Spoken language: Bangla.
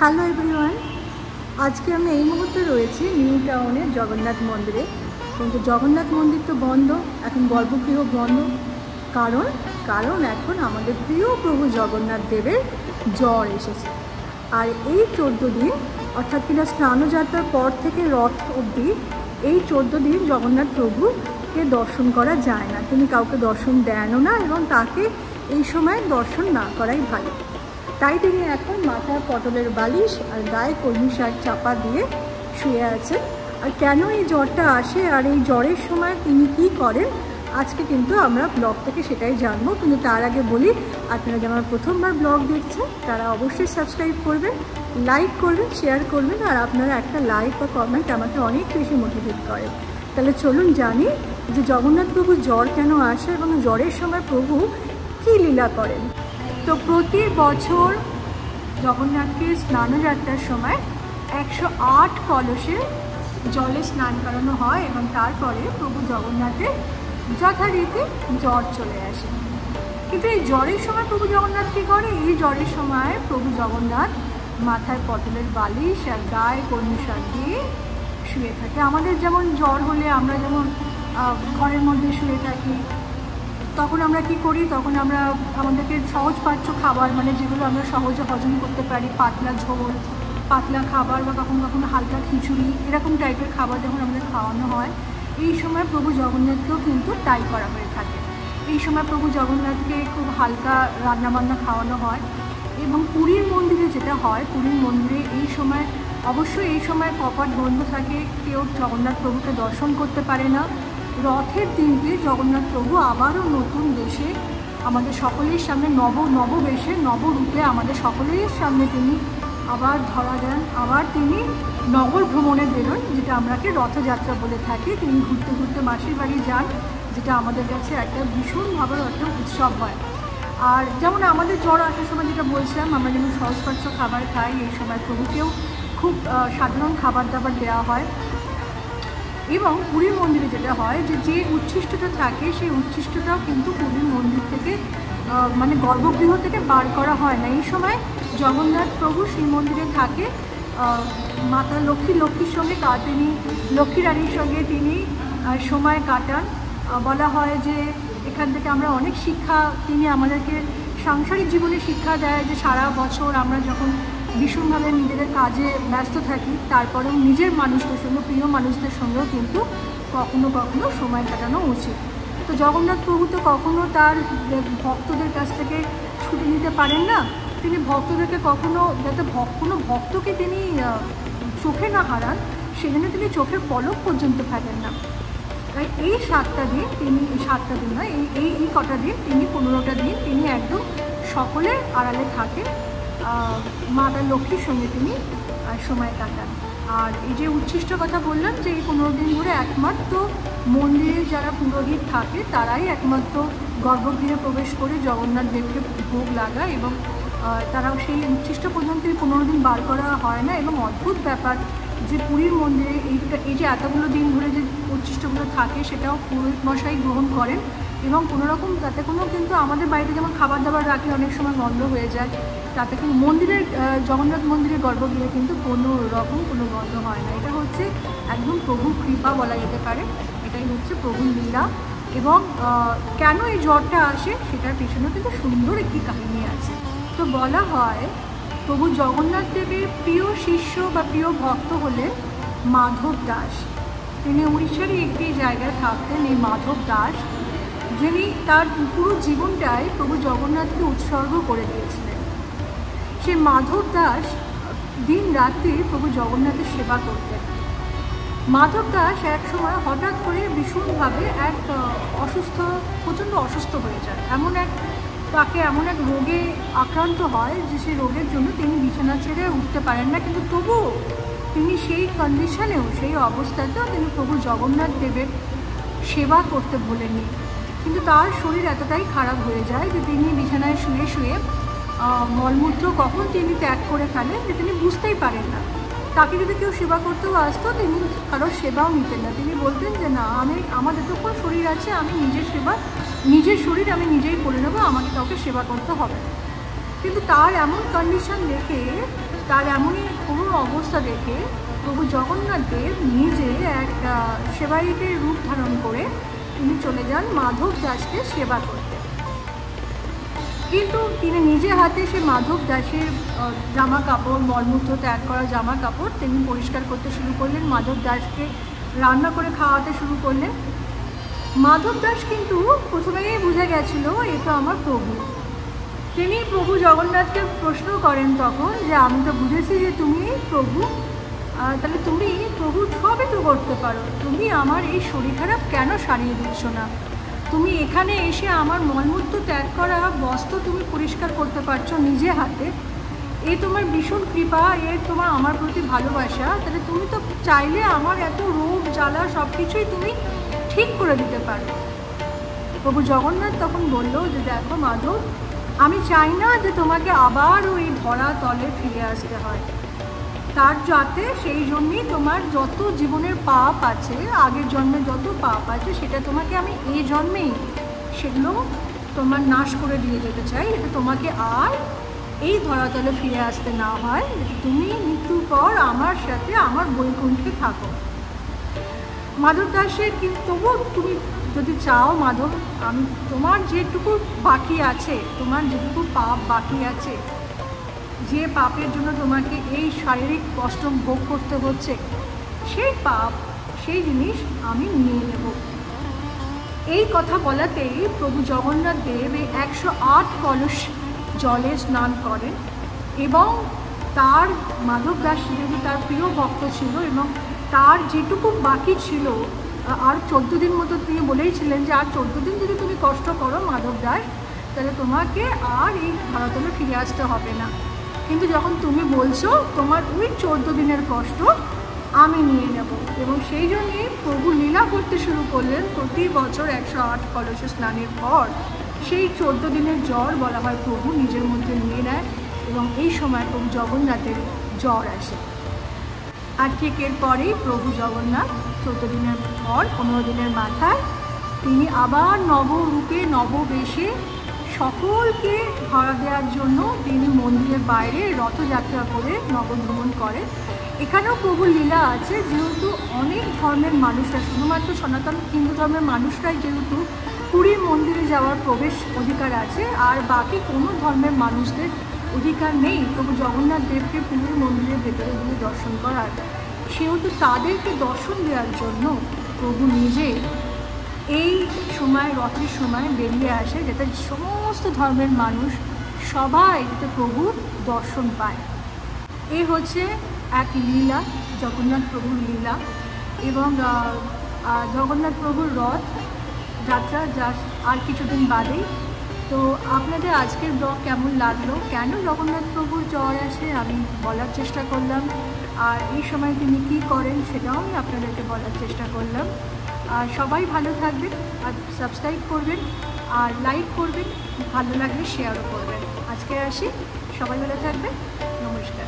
হ্যালো এভরিওয়ান, আজকে আমি এই মুহূর্তে রয়েছি নিউ টাউনের জগন্নাথ মন্দিরে। কিন্তু জগন্নাথ মন্দির তো বন্ধ, এখন গর্ভগৃহ বন্ধ। কারণ এখন আমাদের প্রিয় প্রভু জগন্নাথ দেবের জ্বর এসেছে। আর এই 14 দিন, অর্থাৎ কিনা স্নানযাত্রার পর থেকে রথ অবধি এই 14 দিন জগন্নাথ প্রভুকে দর্শন করা যায় না। তিনি কাউকে দর্শন দেনও না এবং তাকে এই সময় দর্শন না করাই ভালো। তাই তিনি এখন মাথায় পটলের বালিশ আর গায়ে কলমি শাক চাপা দিয়ে শুয়ে আছেন। আর কেন এই জ্বরটা আসে আর এই জ্বরের সময় তিনি কি করেন, আজকে কিন্তু আমরা ব্লগ থেকে সেটাই জানবো। কিন্তু তার আগে বলি, আপনারা যারা আমার প্রথমবার ব্লগ দেখছেন তারা অবশ্যই সাবস্ক্রাইব করবেন, লাইক করবেন, শেয়ার করবেন। আর আপনারা একটা লাইক বা কমেন্ট আমাকে অনেক বেশি মোটিভেট করে। তাহলে চলুন জানি যে জগন্নাথ প্রভুর জ্বর কেন আসে এবং জ্বরের সময় প্রভু কী লীলা করেন। তো প্রতি বছর জগন্নাথকে স্নানযাত্রার সময় 108 কলসে জলে স্নান করানো হয় এবং তারপরে প্রভু জগন্নাথের যথারীতি জ্বর চলে আসে। কিন্তু এই জ্বরের সময় প্রভু জগন্নাথ কী করে? এই জ্বরের সময় প্রভু জগন্নাথ মাথায় পটলের বালিশ আর গায়ে কলমি শাক দিয়ে শুয়ে থাকে। আমাদের যেমন জ্বর হলে আমরা যেমন ঘরের মধ্যে শুয়ে থাকি, তখন আমরা কি করি? তখন আমরা আমাদেরকে সহজপাচ্য খাবার, মানে যেগুলো আমরা সহজে হজম করতে পারি, পাতলা ঝোল, পাতলা খাবার বা কখনো কখনো হালকা খিচুড়ি, এরকম টাইপের খাবার যখন আমাদের খাওয়ানো হয়, এই সময় প্রভু জগন্নাথকেও কিন্তু তাই করা হয়ে থাকে। এই সময় প্রভু জগন্নাথকে খুব হালকা রান্নাবান্না খাওয়ানো হয়। এবং পুরীর মন্দিরে যেটা হয়, পুরীর মন্দিরে এই সময় অবশ্যই এই সময় কপাট বন্ধ থাকে, কেউ জগন্নাথ প্রভুকে দর্শন করতে পারে না। রথের দিনকে জগন্নাথ প্রভু আবারও নতুন বেশে আমাদের সকলের সামনে নববেশে নবরূপে আমাদের সকলের সামনে তিনি আবার ধরা দেন। আবার তিনি নগর ভ্রমণে বেরোন, যেটা আমরাকে রথযাত্রা বলে থাকি। তিনি ঘুরতে ঘুরতে মাসির বাড়ি যান, যেটা আমাদের কাছে একটা ভীষণভাবে একটা উৎসব হয়। আর যেমন আমাদের জ্বর আসার সময় যেটা বলছিলাম, আমরা যেমন সহজপাচ্য খাবার খাই, এই সময় প্রভুকেও খুব সাধারণ খাবার দাবার দেওয়া হয়। এবং পুরীর মন্দিরে যেটা হয় যে উচ্ছিষ্টটা থাকে, সেই উচ্ছিষ্টটাও কিন্তু পুরীর মন্দির থেকে মানে গর্ভগৃহ থেকে বার করা হয় না। এই সময় জগন্নাথ প্রভু সেই মন্দিরে থাকে, মাতা লক্ষ্মীর সঙ্গে তিনি লক্ষ্মী রানীর সঙ্গে তিনি সময় কাটান। বলা হয় যে এখান থেকে আমরা অনেক শিক্ষা, তিনি আমাদেরকে সাংসারিক জীবনে শিক্ষা দেয় যে সারা বছর আমরা যখন ভীষণভাবে নিজেদের কাজে ব্যস্ত থাকি, তারপরেও নিজের মানুষদের সঙ্গে, প্রিয় মানুষদের সঙ্গেও কিন্তু কখনো কখনো সময় কাটানো উচিত। তো জগন্নাথ প্রভু তো কখনো তার ভক্তদের কাছ থেকে ছুটি নিতে পারেন না। তিনি ভক্তদেরকে কখনো, যাতে কোনো ভক্তকে তিনি চোখে না হারান, সেজন্য তিনি চোখের পলক পর্যন্ত ফেলেন না। তাই এই 7টা দিন তিনি, 7টা দিন নয়, এই কটা দিন তিনি, 15টা দিন তিনি একদম সকলের আড়ালে থাকেন, মাতা লক্ষ্মীর সঙ্গে তিনি সময় কাটান। আর এই যে উচ্ছিষ্ট কথা বললাম, যে এই 15 দিন ধরে একমাত্র মন্দিরে যারা পুরোহিত থাকে তারাই একমাত্র গর্ভগৃহে প্রবেশ করে জগন্নাথ দেবকে ভোগ লাগায় এবং তারাও সেই উচ্ছিষ্ট পর্যন্ত এই 15 দিন বার করা হয় না। এবং অদ্ভুত ব্যাপার যে পুরীর মন্দিরে এই যে এতগুলো দিন ধরে যে উচ্ছিষ্টগুলো থাকে, সেটাও পুরোহিত মশাই গ্রহণ করেন এবং কোনোরকম তাতে কোনো, কিন্তু আমাদের বাড়িতে যেমন খাবার দাবার রাখলে অনেক সময় গন্ধ হয়ে যায়, তাতে কিন্তু মন্দিরের, জগন্নাথ মন্দিরের গর্ভগৃহে কিন্তু কোনো রকম কোনো গন্ধ হয় না। এটা হচ্ছে একদম প্রভুর কৃপা বলা যেতে পারে, এটাই হচ্ছে প্রভুর লীলা। এবং কেন এই জ্বরটা আসে সেটার পেছনে কিন্তু সুন্দর একটি কাহিনী আছে। তো বলা হয় প্রভু জগন্নাথ দেবের প্রিয় শিষ্য বা প্রিয় ভক্ত হলেন মাধব দাস। তিনি উড়িষ্যারই একটি জায়গায় থাকতেন, এই মাধব দাস, যিনি তার পুরো জীবনটাই প্রভু জগন্নাথকে উৎসর্গ করে দিয়েছিলেন। সেই মাধব দাস দিন রাত্রি প্রভু জগন্নাথের সেবা করতেন। মাধব দাস এক সময় হঠাৎ করে ভীষণভাবে প্রচণ্ড অসুস্থ হয়ে যায়। তাকে এমন এক রোগে আক্রান্ত হয় যে সেই রোগের জন্য তিনি বিছানা ছেড়ে উঠতে পারেন না। কিন্তু তবুও তিনি সেই কন্ডিশনেও, সেই অবস্থাতেও তিনি প্রভু জগন্নাথ দেবের সেবা করতে ভোলেননি। কিন্তু তার শরীর এতটাই খারাপ হয়ে যায় যে তিনি বিছানায় শুয়ে শুয়ে মলমূত্র কখন তিনি ত্যাগ করে ফেলেন যে তিনি বুঝতেই পারেন না। তাকে যদি কেউ সেবা করতেও আসতো, তিনি কারোর সেবাও নিতেন না। তিনি বলতেন যে না, আমার যতক্ষণ শরীর আছে আমি নিজের শরীর আমি নিজেই করে নেবো, আমাকে কাউকে সেবা করতে হবে। কিন্তু তার এমন কন্ডিশন দেখে, তার এমনই কোনো অবস্থা দেখে প্রভু জগন্নাথ দেব নিজে এক সেবায়িতের রূপ ধারণ করে তিনি চলে যান মাধব দাসকে সেবা করতে। কিন্তু তিনি নিজে হাতে সে মাধব দাসের জামা কাপড়, মলমূত্র ত্যাগ করা জামা কাপড় তিনি পরিষ্কার করতে শুরু করলেন, মাধব দাসকে রান্না করে খাওয়াতে শুরু করলেন। মাধব দাস কিন্তু প্রথমেই বুঝে গেছিল এ তো আমার প্রভু। তিনি প্রভু জগন্নাথকে প্রশ্ন করেন তখন যে আমি তো বুঝেছি যে তুমি প্রভু, তাহলে তুমি প্রভু সবই তো করতে পারো, তুমি আমার এই শরীর খারাপ কেন সারিয়ে দিচ্ছ না? তুমি এখানে এসে আমার মলমূত্র ত্যাগ করা বস্ত্র তুমি পরিষ্কার করতে পারছো নিজে হাতে, এ তোমার ভীষণ কৃপা, এ তোমার আমার প্রতি ভালোবাসা, তাহলে তুমি তো চাইলে আমার এত রোগ জ্বালা সব কিছুই তুমি ঠিক করে দিতে পারো। প্রভু জগন্নাথ তখন বলল যে দেখো মাধব, আমি চাই না যে তোমাকে আবার ওই ধরা তলে ফিরে আসতে হয়, তার যাতে সেই জন্যই তোমার যত জীবনের পাপ আছে, আগের জন্মে যত পাপ আছে সেটা তোমাকে আমি এই জন্মেই সেগুলো তোমার নাশ করে দিয়ে যেতে চাই, যাতে তোমাকে আর এই ধরাতলে ফিরে আসতে না হয়, যাতে তুমি মৃত্যুর পর আমার সাথে আমার বৈকুণ্ঠে থাকো। মাধব দাসের কিন্তু তবুও তুমি যদি চাও মাধব, আমি তোমার যেটুকু বাকি আছে, তোমার যেটুকু পাপ বাকি আছে, যে পাপের জন্য তোমাকে এই শারীরিক কষ্ট ভোগ করতে হচ্ছে, সেই পাপ, সেই জিনিস আমি নিয়ে নেব। এই কথা বলাতেই প্রভু জগন্নাথ দেব এই 108 কলস জলে স্নান করেন এবং তার মাধব দাস যেহেতু তার প্রিয় ভক্ত ছিল এবং তার যেটুকু বাকি ছিল, আর 14 দিন মতো তিনি বলেইছিলেন যে আর 14 দিন যদি তুমি কষ্ট করো মাধব দাস, তাহলে তোমাকে আর এই ধরাতলে ফিরে আসতে হবে না। কিন্তু যখন তুমি বলছো তোমার ওই 14 দিনের কষ্ট আমি নিয়ে নেব, এবং সেই জন্যই প্রভু লীলা করতে শুরু করলেন। প্রতি বছর 108 কলস স্নানের পর সেই 14 দিনের জ্বর বলা হয় প্রভু নিজের মধ্যে নিয়ে নেয় এবং এই সময় প্রভু জগন্নাথের জ্বর আসে। আর ঠিক এরপরেই প্রভু জগন্নাথ 14 দিনের পর 15 দিনের মাথায় তিনি আবার নবরূপে নববেশে সকলকে ধরা দেওয়ার জন্য তিনি মন্দিরের বাইরে রথযাত্রা করে নগরভ্রমণ করেন। এখানেও প্রভুর লীলা আছে, যেহেতু অনেক ধর্মের মানুষরা, শুধুমাত্র সনাতন হিন্দু ধর্মের মানুষরাই যেহেতু পুরীর মন্দিরে যাওয়ার প্রবেশ অধিকার আছে, আর বাকি কোনো ধর্মের মানুষদের অধিকার নেই প্রভু জগন্নাথ দেবকে পুরীর মন্দিরের ভেতরে গিয়ে দর্শন করার, সেহেতু তাদেরকে দর্শন দেওয়ার জন্য প্রভু নিজে এই সময়, রথের সময় বেরিয়ে আসে, যাতে সমস্ত ধর্মের মানুষ সবাই যাতে প্রভুর দর্শন পায়। এই হচ্ছে এক লীলা, জগন্নাথ প্রভুর লীলা। এবং জগন্নাথ প্রভুর রথ যাত্রা আর কিছুদিন বাদেই। তো আপনাদের আজকের ব্লগ কেমন লাগলো, কেন জগন্নাথ প্রভুর জ্বর আসে আমি বলার চেষ্টা করলাম, আর এই সময় তিনি কী করেন সেটাও আমি আপনাদেরকে বলার চেষ্টা করলাম। আর সবাই ভালো থাকবেন, আর সাবস্ক্রাইব করবেন, আর লাইক করবেন, ভালো লাগলে শেয়ারও করবেন। আজকে আসি, সবাই ভালো থাকবেন, নমস্কার।